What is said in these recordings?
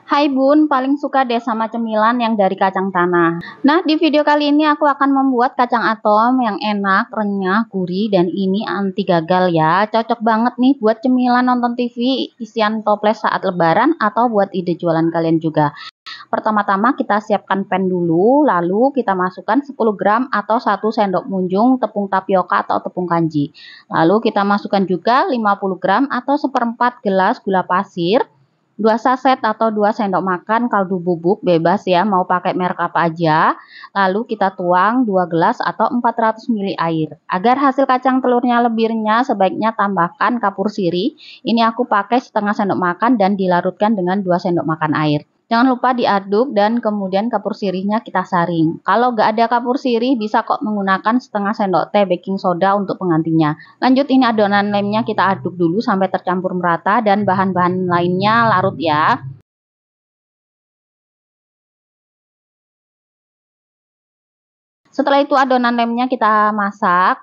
Hai Bun, paling suka deh sama cemilan yang dari kacang tanah. Nah, di video kali ini aku akan membuat kacang atom yang enak, renyah, gurih, dan ini anti gagal ya. Cocok banget nih buat cemilan nonton TV, isian toples saat lebaran, atau buat ide jualan kalian juga. Pertama-tama kita siapkan pan dulu, lalu kita masukkan 10 gram atau 1 sendok munjung tepung tapioka atau tepung kanji. Lalu kita masukkan juga 50 gram atau seperempat gelas gula pasir, 2 saset atau 2 sendok makan kaldu bubuk, bebas ya, mau pakai merek apa aja. Lalu kita tuang 2 gelas atau 400 ml air. Agar hasil kacang telurnya lebih renyah, sebaiknya tambahkan kapur sirih. Ini aku pakai setengah sendok makan dan dilarutkan dengan 2 sendok makan air. Jangan lupa diaduk dan kemudian kapur sirihnya kita saring. Kalau nggak ada kapur sirih, bisa kok menggunakan setengah sendok teh baking soda untuk penggantinya. Lanjut, ini adonan lemnya kita aduk dulu sampai tercampur merata dan bahan-bahan lainnya larut ya. Setelah itu adonan lemnya kita masak.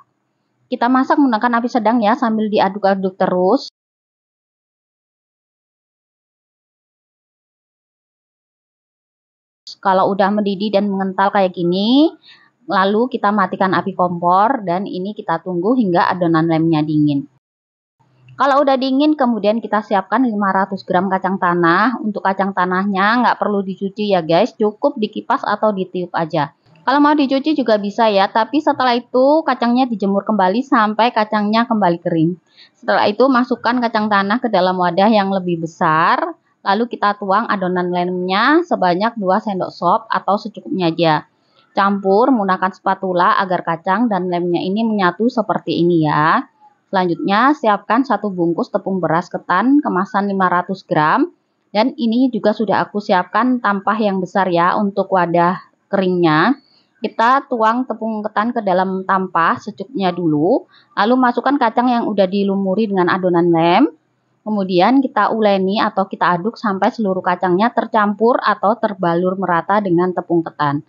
Kita masak menggunakan api sedang ya, sambil diaduk-aduk terus. Kalau udah mendidih dan mengental kayak gini, lalu kita matikan api kompor dan ini kita tunggu hingga adonan lemnya dingin. Kalau udah dingin, kemudian kita siapkan 500 gram kacang tanah. Untuk kacang tanahnya nggak perlu dicuci ya guys, cukup dikipas atau ditiup aja. Kalau mau dicuci juga bisa ya, tapi setelah itu kacangnya dijemur kembali sampai kacangnya kembali kering. Setelah itu masukkan kacang tanah ke dalam wadah yang lebih besar, lalu kita tuang adonan lemnya sebanyak 2 sendok sop atau secukupnya aja. Campur menggunakan spatula agar kacang dan lemnya ini menyatu seperti ini ya. Selanjutnya siapkan 1 bungkus tepung beras ketan kemasan 500 gram. Dan ini juga sudah aku siapkan tampah yang besar ya untuk wadah keringnya. Kita tuang tepung ketan ke dalam tampah secukupnya dulu, lalu masukkan kacang yang udah dilumuri dengan adonan lem. Kemudian kita uleni atau kita aduk sampai seluruh kacangnya tercampur atau terbalur merata dengan tepung ketan.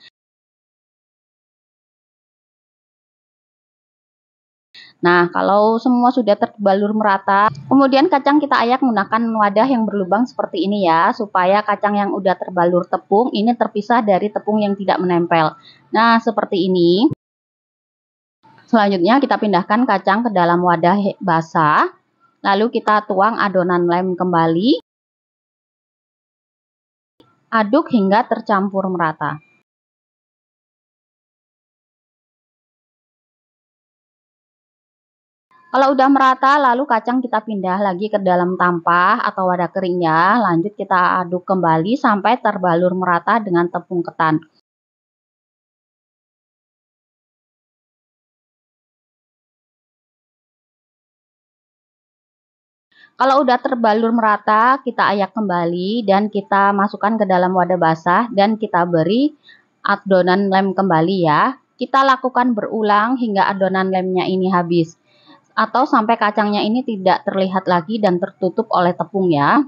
Nah, kalau semua sudah terbalur merata, kemudian kacang kita ayak menggunakan wadah yang berlubang seperti ini ya, supaya kacang yang udah terbalur tepung ini terpisah dari tepung yang tidak menempel. Nah, seperti ini. Selanjutnya kita pindahkan kacang ke dalam wadah basah, lalu kita tuang adonan lem kembali, aduk hingga tercampur merata. Kalau udah merata, lalu kacang kita pindah lagi ke dalam tampah atau wadah keringnya. Lanjut kita aduk kembali sampai terbalur merata dengan tepung ketan. Kalau udah terbalur merata, kita ayak kembali dan kita masukkan ke dalam wadah basah dan kita beri adonan lem kembali ya. Kita lakukan berulang hingga adonan lemnya ini habis, atau sampai kacangnya ini tidak terlihat lagi dan tertutup oleh tepung ya.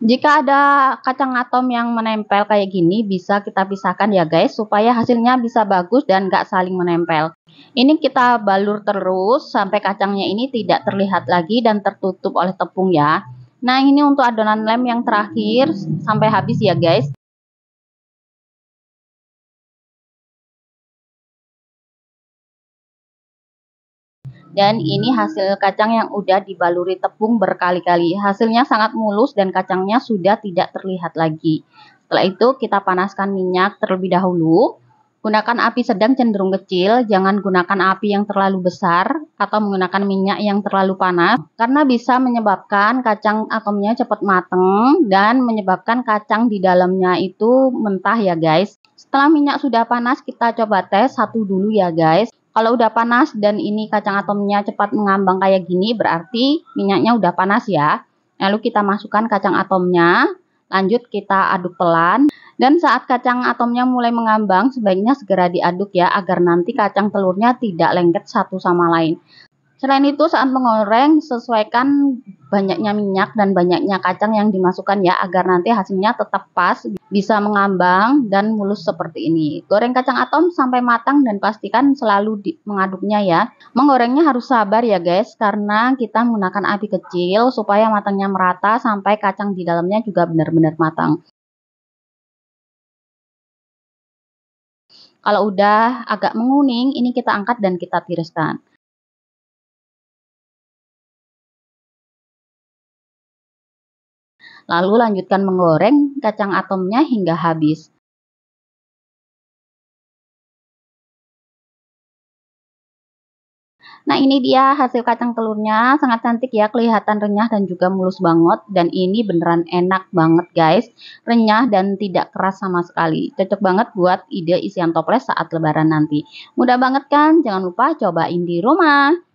Jika ada kacang atom yang menempel kayak gini, bisa kita pisahkan ya guys, supaya hasilnya bisa bagus dan gak saling menempel. Ini kita balur terus sampai kacangnya ini tidak terlihat lagi dan tertutup oleh tepung ya. Nah, ini untuk adonan lem yang terakhir sampai habis ya guys. Dan ini hasil kacang yang udah dibaluri tepung berkali-kali. Hasilnya sangat mulus dan kacangnya sudah tidak terlihat lagi. Setelah itu kita panaskan minyak terlebih dahulu. Gunakan api sedang cenderung kecil, jangan gunakan api yang terlalu besar atau menggunakan minyak yang terlalu panas, karena bisa menyebabkan kacang atomnya cepat mateng dan menyebabkan kacang di dalamnya itu mentah ya guys. Setelah minyak sudah panas, kita coba tes satu dulu ya guys. Kalau udah panas dan ini kacang atomnya cepat mengambang kayak gini, berarti minyaknya udah panas ya. Lalu kita masukkan kacang atomnya, lanjut kita aduk pelan. Dan saat kacang atomnya mulai mengambang, sebaiknya segera diaduk ya, agar nanti kacang telurnya tidak lengket satu sama lain. Selain itu, saat mengoreng, sesuaikan banyaknya minyak dan banyaknya kacang yang dimasukkan ya, agar nanti hasilnya tetap pas, bisa mengambang dan mulus seperti ini. Goreng kacang atom sampai matang dan pastikan selalu mengaduknya ya. Menggorengnya harus sabar ya guys, karena kita menggunakan api kecil supaya matangnya merata sampai kacang di dalamnya juga benar-benar matang. Kalau udah agak menguning, ini kita angkat dan kita tiriskan. Lalu lanjutkan menggoreng kacang atomnya hingga habis. Nah, ini dia hasil kacang telurnya, sangat cantik ya, kelihatan renyah dan juga mulus banget, dan ini beneran enak banget guys, renyah dan tidak keras sama sekali. Cocok banget buat ide isian toples saat lebaran nanti. Mudah banget kan? Jangan lupa cobain di rumah.